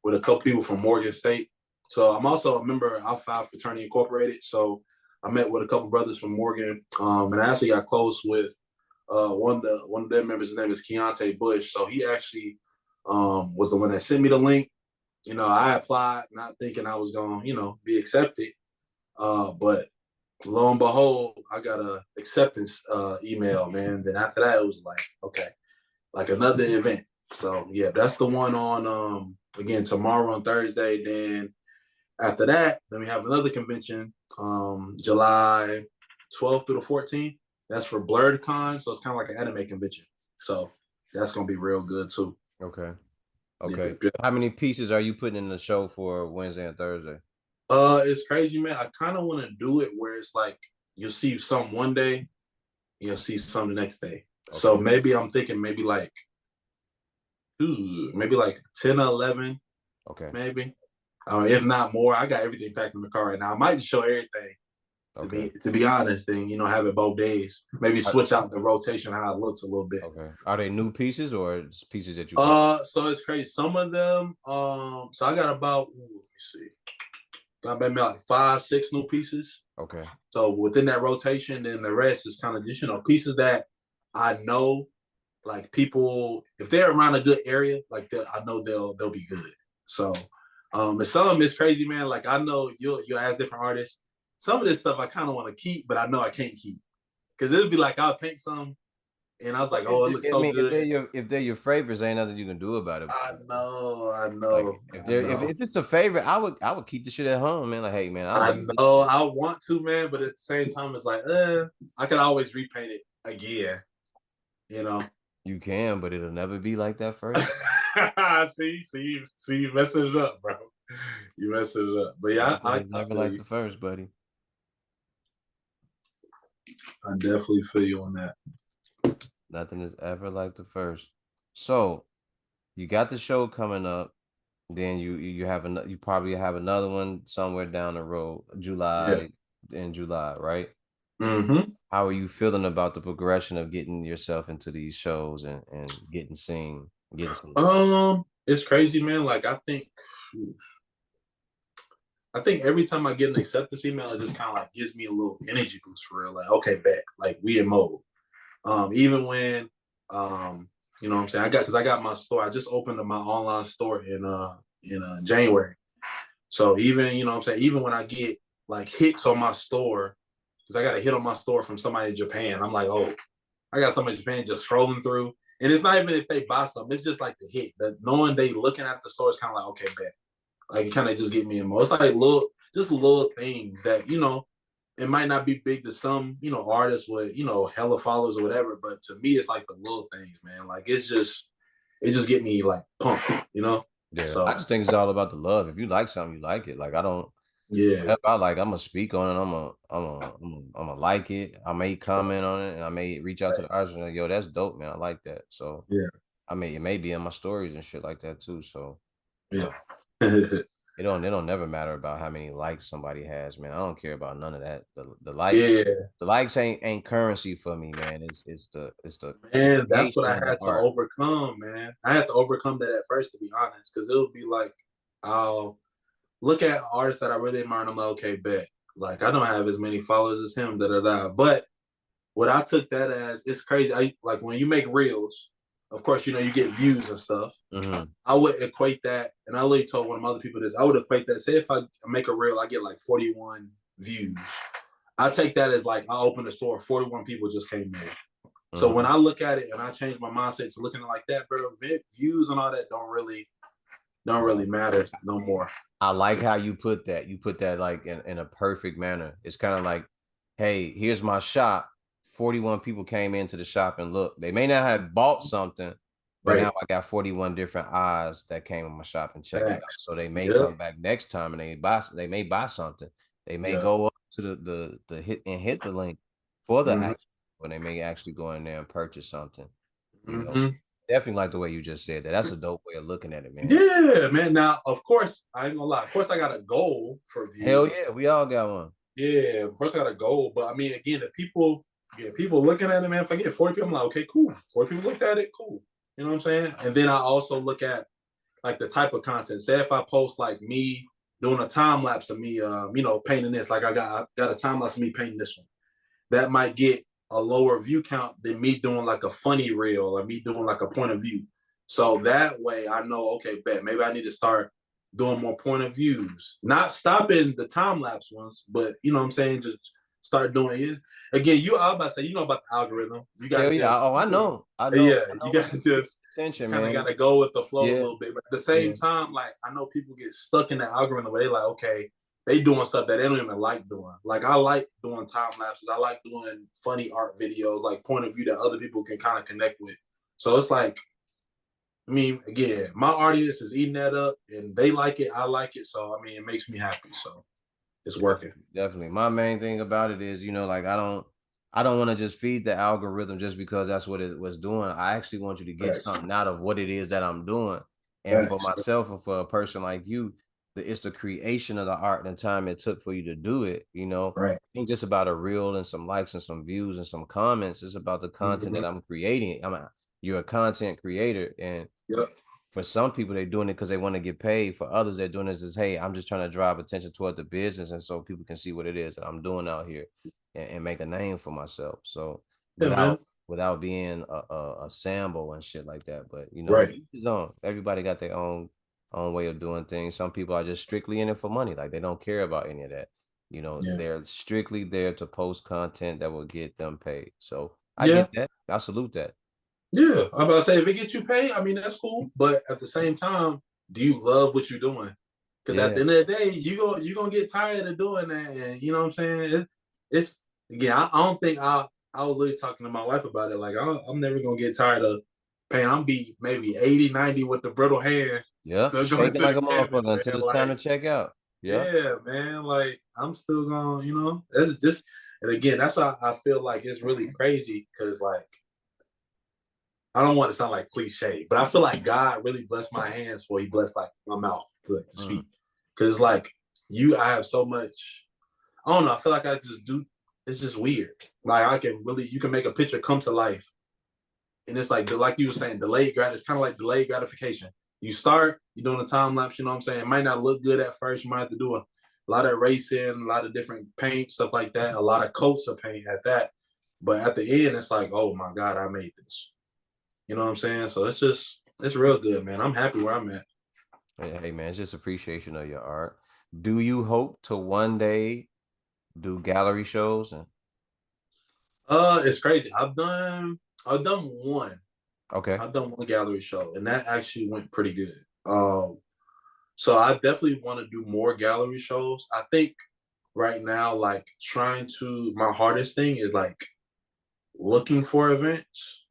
with a couple people from Morgan State. So I'm also a member of Alpha Fraternity Incorporated. So I met with a couple brothers from Morgan, and I actually got close with one of their members. His name is Keontae Bush. So he actually was the one that sent me the link. I applied not thinking I was going to, be accepted. But lo and behold, I got a acceptance email, man. Then after that, it was like, okay, like another event. So yeah, that's the one on again tomorrow on Thursday. Then after that, then we have another convention, July 12th through the 14th. That's for Blurred Con, so it's kind of like an anime convention. So that's gonna be real good too. Okay. Okay. Yeah. How many pieces are you putting in the show for Wednesday and Thursday? It's crazy, man. I kind of want to do it where it's like you'll see some one day, you'll see some the next day. Okay. So maybe I'm thinking maybe like 10 or 11. Okay. Maybe. If not more. I got everything packed in the car right now. I might just show everything. To be honest, then have it both days. Maybe switch out the rotation how it looks a little bit. Okay. Are they new pieces or pieces that you so it's crazy. Some of them, so I got about let me see. Got maybe like 5-6 new pieces. Okay. So within that rotation, then the rest is kind of just, pieces that I know like people, if they're around a good area, like I know they'll be good. So and some of them is crazy, man. Like I know you'll ask different artists. Some of this stuff I kind of want to keep, but I know I can't keep. Because it'll be like I'll paint some and I was like, oh, it looks so good. If they're your favorites, ain't nothing you can do about it. I know. Like, if it's a favorite, I would keep the shit at home, man. Like, hey, man, I know I want to, man, but at the same time, it's like, I could always repaint it again. You can, but it'll never be like that first. see, you messing it up, bro. You messing it up. But yeah, I never like the first, buddy. I definitely feel you on that. Nothing is ever like the first. So you got the show coming up. Then you probably have another one somewhere down the road, in July, right? Mm-hmm. How are you feeling about the progression of getting yourself into these shows and getting seen? It's crazy, man. Like I think every time I get an acceptance email, it just kind of like gives me a little energy boost for real. Like, okay, bet, like we in mode. Even when you know what I'm saying, I got my store. I just opened up my online store in January. So even, what I'm saying, even when I get like hits on my store, because I got a hit on my store from somebody in Japan, I'm like, oh, I got somebody in Japan just scrolling through. And it's not even if they buy something, it's just like the hit. Knowing they looking at the store is kind of like, okay, bet. Like it kind of just get me in mode. It's like little things that, it might not be big to some, artists with, hella followers or whatever. But to me, it's like the little things, man. Like it just get me like pumped, Yeah. So I just think it's all about the love. If you like something, you like it. Like I don't. Yeah. If I like, I'm gonna speak on it. I'm gonna like it. I may comment on it, and I may reach out to the artist and like, yo, that's dope, man. I like that. So yeah, it may be in my stories and shit like that too. So yeah. It don't never matter about how many likes somebody has, man. I don't care about none of that. The likes ain't currency for me, man. It's the man. That's what I had to overcome, man. I had to overcome that at first, to be honest, because it would be like I'll look at artists that I really admire, and I'm like, okay, bet. Like I don't have as many followers as him, But what I took that as, it's crazy. Like when you make reels, of course, you get views and stuff. Mm-hmm. I would equate that, and I literally told one of my other people this. I would equate that. Say if I make a reel, I get like 41 views. I take that as like I opened a store, 41 people just came in. Mm-hmm. So when I look at it and I change my mindset to looking at it like that, bro, views and all that don't really matter no more. I like how you put that. You put that like in a perfect manner. It's kind of like, hey, here's my shop. 41 people came into the shop and look. They may not have bought something, but now I got 41 different eyes that came in my shop and checked it out. So they may come back next time and they may buy something. They may go up to the hit the link for the action, when they may actually go in there and purchase something. You know, definitely like the way you just said that. That's a dope way of looking at it, man. Yeah, man. Now, of course, I ain't gonna lie. Of course, I got a goal for views. Hell yeah, we all got one. Yeah, of course, I got a goal. But I mean, again, the people looking at it, man. If I get 40 people, I'm like, okay, cool. 40 people looked at it, cool. You know what I'm saying? And then I also look at like the type of content. Say if I post like me doing a time lapse of me, painting this. Like I got a time lapse of me painting this one. That might get a lower view count than me doing like a funny reel or me doing like a point of view. So that way I know, okay, bet maybe I need to start doing more point of views, not stopping the time lapse ones, but you know what I'm saying, just start doing it. Again, I was about to say, you know about the algorithm. You got Hell to yeah. just, Oh, I know. I know. yeah, I you know got it's to just attention, kind of got man. to go with the flow a Yeah. little bit. But at the same Yeah. time, like I know people get stuck in the algorithm where they like, okay, they doing stuff that they don't even like doing. Like I like doing time lapses. I like doing funny art videos, like point of view that other people can kind of connect with. So it's like, I mean, again, my audience is eating that up and they like it. I like it. So, I mean, it makes me happy. So it's working. Definitely. My main thing about it is, like I don't want to just feed the algorithm just because that's what it was doing. I actually want you to get Facts. something out of what it is that I'm doing. And for Facts. myself and for a person like you, it's the creation of the art and the time it took for you to do it. Right. It ain't just about a reel and some likes and some views and some comments. It's about the content Mm-hmm. that I'm creating. You're a content creator, and Yep. for some people, they're doing it because they want to get paid. For others, they're doing this as, hey, I'm just trying to drive attention toward the business, and so people can see what it is that I'm doing out here, and make a name for myself. So Yeah, man. without being a sample and shit like that. But Right. each his own. Everybody got their own way of doing things. Some people are just strictly in it for money, like they don't care about any of that. Yeah. They're strictly there to post content that will get them paid. So I Yeah. get that. I salute that. Yeah. I'm about to say, if it gets you paid, I mean, that's cool. But at the same time, do you love what you're doing? Because at Yeah. the end of the day, you gonna get tired of doing that, and you know what I'm saying. It's again, I don't think I was literally talking to my wife about it. Like I'm never gonna get tired of paying. I'm be maybe 80, 90 with the brittle hand, Yep, still going shaking to like the a canvas, motherfucker until man. it's time Like to check out. Yep. yeah, man. Like I'm still gonna, that's just. And again, that's why I feel like it's really crazy because like I don't want to sound like cliche, but I feel like God really blessed my hands before He blessed like my mouth to Mm. speak. Because like I have so much. I don't know. I feel like I just do. It's just weird. Like you can make a picture come to life, and it's like you were saying, It's kind of like delayed gratification. You start, you're doing a time lapse. You know what I'm saying? It might not look good at first. You might have to do a lot of racing, a lot of different paint, stuff like that. A lot of coats of paint at that. But at the end, it's like, oh my God, I made this. You know what I'm saying? So it's real good, man. I'm happy where I'm at. Hey, man, it's just appreciation of your art. Do you hope to one day do gallery shows? It's crazy. I've done one. Okay. I've done one gallery show, and that actually went pretty good. So I definitely want to do more gallery shows. I think right now, like my hardest thing is like looking for events.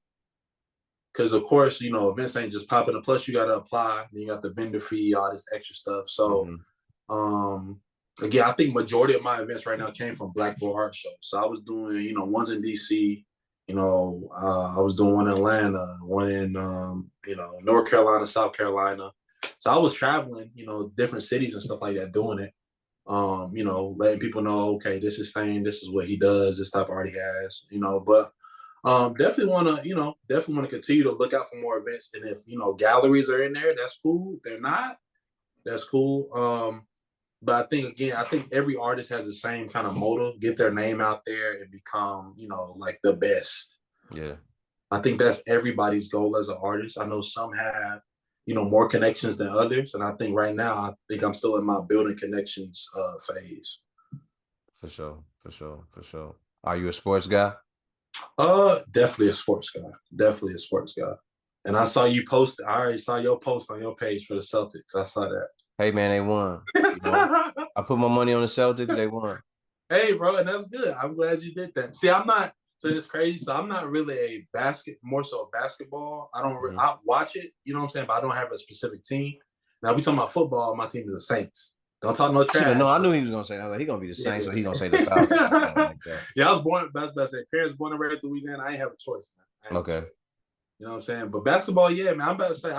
Because of course, events ain't just popping up. Plus, you got to apply. Then you got the vendor fee, all this extra stuff. So Hmm. Um, again, I think majority of my events right now came from Black Bull Art Show. So I was doing, ones in DC. I was doing one in Atlanta, one in, North Carolina, South Carolina. So I was traveling, different cities and stuff like that, doing it. Letting people know, okay, this is Stain, this is what he does, this type of art he has, but definitely want to continue to look out for more events. And if, galleries are in there, that's cool. If they're not, that's cool. But I think every artist has the same kind of motive, get their name out there and become, like the best. Yeah, I think that's everybody's goal as an artist. I know some have, more connections than others. And I think right now, I think I'm still in my building connections phase. for sure, for sure, for sure. Are you a sports guy? Definitely a sports guy. Definitely a sports guy. And I saw you post, I already saw your post on your page for the Celtics. I saw Hey, man, they won. that. I put my money on the Celtics. They won. Hey, bro, and that's good. I'm glad you did that. See, I'm not. So it's crazy. So I'm not really more so basketball. Mhm. I watch it. You know what I'm saying? But I don't have a specific team. Now, if we talking about football, my team is the Saints. Don't talk no I should have known. trash. I But knew he was gonna say that. Like, he gonna be the yeah, Saints, or he gonna say the Falcons or something like that. yeah. I was born. That's say parents born and raised in Louisiana. I ain't have a choice, man. I ain't have a Okay. choice. You know what I'm saying? But basketball, yeah, man. I'm about to say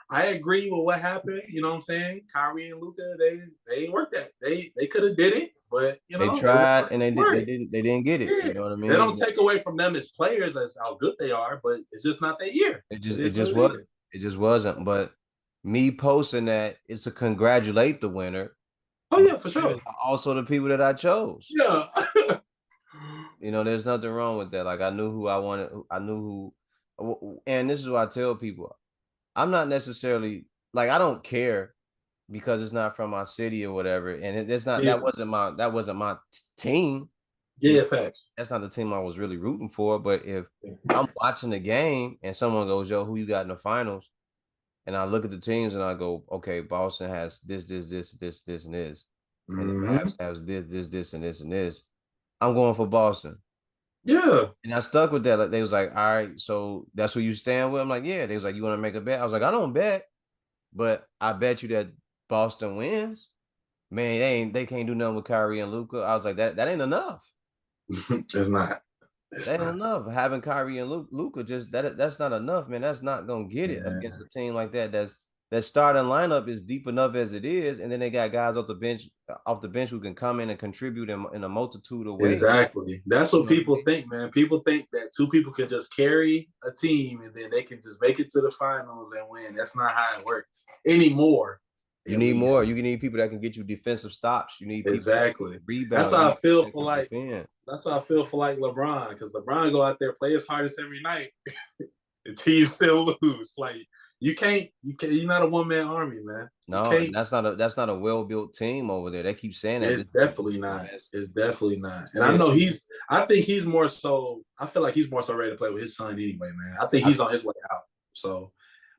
I agree with what happened. You know what I'm saying? Kyrie and Luca, they ain't worked that. They could have did it, but They they weren't tried and they did. They right. didn't. They didn't get it. Yeah. You know what I They don't mean? take away from them as players as how good they are, but it's just not their year. It It just it is what just it is. was. It just wasn't. But me posting that is to congratulate the winner, Oh but yeah, for winners sure. are also the people that I chose. Yeah. There's nothing wrong with that. Like I knew who I wanted. I knew who, and this is what I tell people. I'm not necessarily like I don't care because it's not from my city or whatever, and it's not Yeah, that wasn't my team. You know, yeah, facts. that's not the team I was really rooting for. But if I'm watching the game and someone goes, "Yo, who you got in the finals?" and I look at the teams and I go, "Okay, Boston has this, and this, and the Mm-hmm. Mavs has this, and this, and this." I'm going for Boston. Yeah. And I stuck with that. Like they was like, all right, so that's who you stand with. I'm like, yeah. They was like, you want to make a bet? I was like, I don't bet, but I bet you that Boston wins. Man, they can't do nothing with Kyrie and Luca. I was like, that ain't enough. It's not. It's That ain't not. enough. Having Kyrie and Luca just that's not enough, man. That's not gonna get it against Yeah. a team like that. That starting lineup is deep enough as it is, and then they got guys off the bench who can come in and contribute in a multitude of ways. Exactly. That's You what know what I people mean? think, man. People think that two people can just carry a team and then they can just make it to the finals and win. That's not how it works anymore, You at need more. least. You need people that can get you defensive stops. You need people that can Exactly. That's rebound. You how I need feel people that for can like. defend. That's why I feel for like LeBron, because LeBron go out there play his hardest every night. The team still lose. Like you're not a one man army, man. You No, and can't. that's not a well built team over there. They keep saying that It's this definitely is the not. best. It's definitely not. And I Yeah, know I think he's more so. I feel like he's more so ready to play with his son anyway, man. I think I, he's on his way out. So,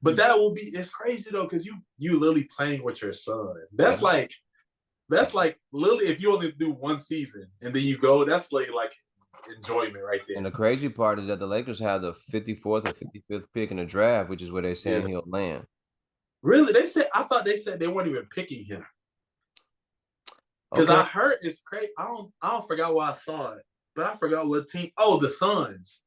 but that will be. It's crazy though, because you literally playing with your son. yeah. That's like literally if you only do one season and then you go. That's like enjoyment right there. And the crazy part is that the Lakers have the 54th or 55th pick in the draft, which is where they're Yeah. saying he'll land. Really? I thought they said they weren't even picking him. Because Okay. I heard it's crazy. I don't forgot why I saw it, but I forgot what team. Oh, the Suns.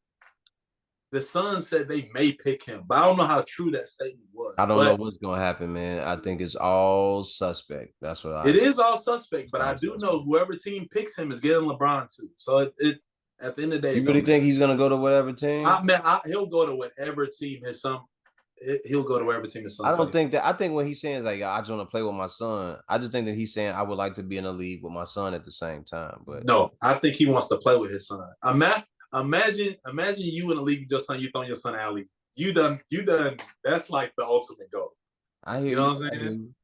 The Suns said they may pick him, but I don't know how true that statement was. I don't know But what's gonna happen, man. I think it's all suspect. That's what I it say. is all suspect. It's But I all do know suspect. whoever team picks him is getting LeBron too. So it at the end of the day, You it really don't matter. think he's gonna go to whatever team? He'll go to whatever team his son. He'll go to wherever team his I son don't plays. think that. I think what he's saying is like, I just want to play with my son. I just think that he's saying I would like to be in a league with my son at the same time. But No, I think he wants to play with his son. Imagine you in a league with your son. You throwing your son alley. You done. That's like the ultimate goal. I hear You know you. what I'm I hear saying? you.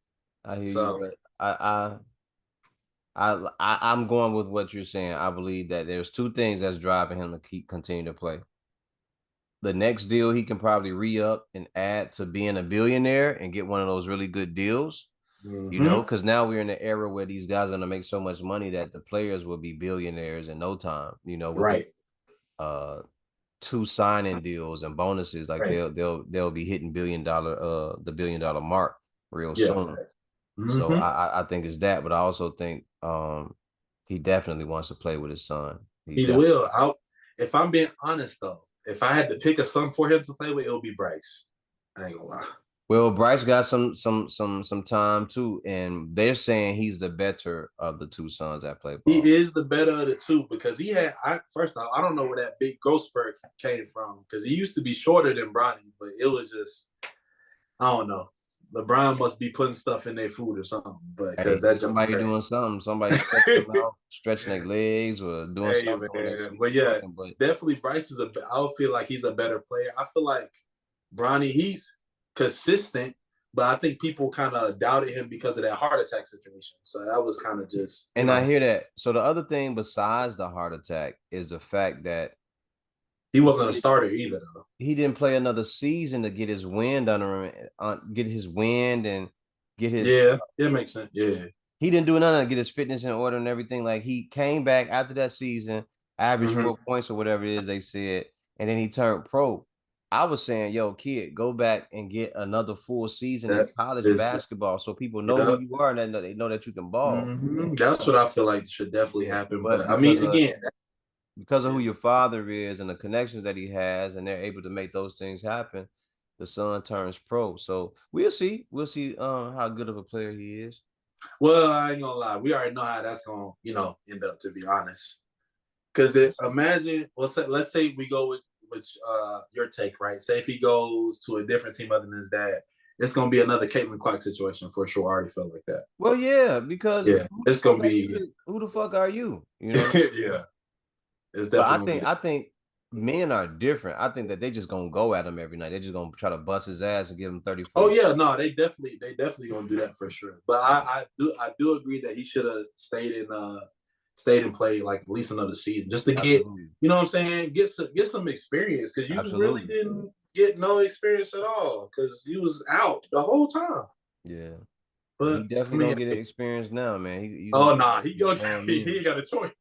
I hear you. So But I'm going with what you're saying. I believe that there's two things that's driving him to continue to play. The next deal he can probably re-up and add to being a billionaire and get one of those really good deals. You mm-hmm. know, because now we're in an era where these guys are going to make so much money that the players will be billionaires in no time. You know, with Right, uh two signing deals and bonuses, like right, they'll be hitting the $1 billion mark real yeah. soon. So Mm-hmm. I think it's that, but I also think he definitely wants to play with his son. He He definitely. will. If I'm being honest though, if I had to pick a son for him to play with, it would be Bryce. I ain't gonna lie. Well, Bryce got some time too, and they're saying he's the better of the two sons that play ball. He is the better of the two because he had. First off, I don't know where that big growth spurt came from because he used to be shorter than Bronny, but it was just I don't know. LeBron must be putting stuff in their food or something, but because Hey, that jump was somebody crazy. doing something, somebody stretching them out, stretching their legs or doing Hey something when they man, sleep but yeah, talking. But definitely Bryce is a. I would feel like he's a better player. I feel like Bronny, he's consistent, but I think people kind of doubted him because of that heart attack situation. So that was kind of just, and I hear that. So the other thing besides the heart attack is the fact that he wasn't a starter either, though. he didn't play another season to get his wind under him, get his wind and get his. Yeah, it makes sense. Yeah. He didn't do nothing to get his fitness in order and everything. Like he came back after that season, averaged Mm-hmm. 4 points or whatever it is they said, and then he turned pro. I was saying, yo, kid, go back and get another full season in That college is, basketball so people know who yeah. you are and they know that you can ball. Mm-hmm. That's what I feel like should definitely Yeah, happen. but But I mean, again, because of yeah. who your father is and the connections that he has, and they're able to make those things happen, the son turns pro. So we'll see. We'll see how good of a player he is. Well, I ain't gonna lie. We already know how that's gonna, end up. To be honest, because imagine, let's say we go with your take, right? Say if he goes to a different team other than his dad, it's gonna be another Caitlin Clark situation for sure. I already felt like that. Well, yeah, because Yeah, it's gonna be. who the fuck are you? You know what I mean? Yeah, it's But definitely gonna be. I think men are different. I think that they just gonna go at him every night. They're just gonna try to bust his ass and give him 30, Oh 40. yeah, no, they definitely gonna do that for sure. But I do agree that he should have stayed and played like at least another season just to get, Absolutely. you know what I'm saying, get some experience because you really Absolutely. didn't get no experience at all because you was out the whole time. Yeah. But he But I definitely mean, gonna get experience now, man. He gonna oh get nah, that, he that go damn he mean. ain't got a choice.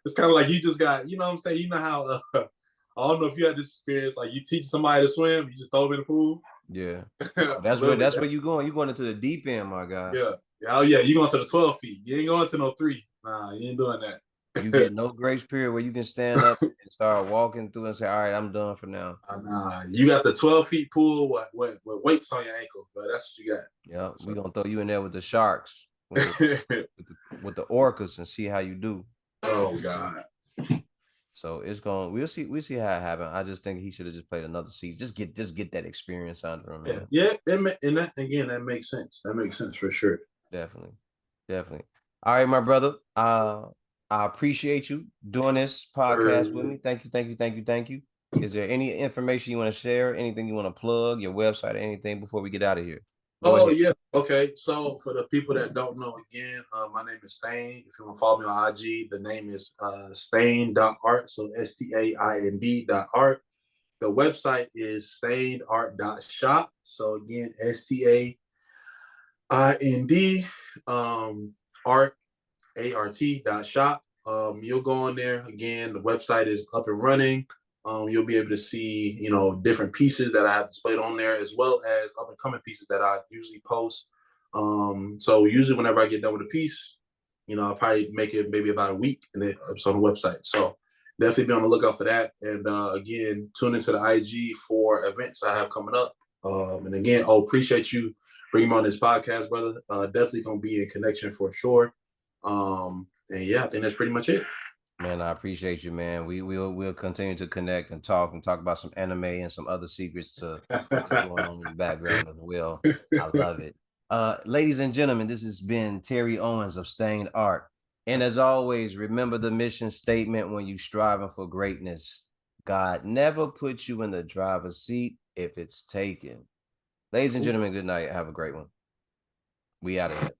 It's kind of like he just got, you know what I'm saying. You know how I don't know if you had this experience, like you teach somebody to swim, you just throw them in the pool. Yeah. That's where Literally, that's where you going. You going into the deep end, my guy. yeah. Oh yeah, you going to the 12 feet. You ain't going to no 3. Nah, you ain't doing You that. get no grace period where you can stand up and start walking through and say, all right, I'm done for now. Nah, you got the 12 feet pool. What weights on your ankle, but that's what you got. Yeah, we So. gonna throw you in there with the sharks, with the orcas and see how you do. Oh God. So it's going. We'll see how it happens. I just think he should have just played another season. Just get that experience under him, Yeah, man. yeah. And that again, that makes sense. That makes sense for sure. Definitely, definitely. All right, my brother. I appreciate you doing this podcast with Sure. me. Thank you, thank you, thank you, thank you. Is there any information you want to share? Anything you want to plug? Your website or anything before we get out of here? Go Oh ahead. yeah. Okay. So for the people that don't know, again, my name is Stain. If you want to follow me on IG, the name is Stain.art. So STAIND.art. The website is stainedart.shop. So again, STAIND art art.shop. You'll go on there again. The website is up and running. You'll be able to see, different pieces that I have displayed on there, as well as up and coming pieces that I usually post. So usually whenever I get done with a piece, I'll probably make it maybe about a week and then it's on the website. So definitely be on the lookout for that. And again, tune into the IG for events I have coming up. And again, appreciate you bringing me on this podcast, brother. Definitely gonna be in connection for sure. And yeah, I think that's pretty much it. Man, I appreciate you, man. We'll continue to connect and talk about some anime and some other secrets to what's going on in the background as well. I love it. Ladies and gentlemen, this has been Terry Owens of Stained Art. And as always, remember the mission statement when you striving for greatness. God never puts you in the driver's seat if it's taken. Ladies and gentlemen, good night. Have a great one. We out of here.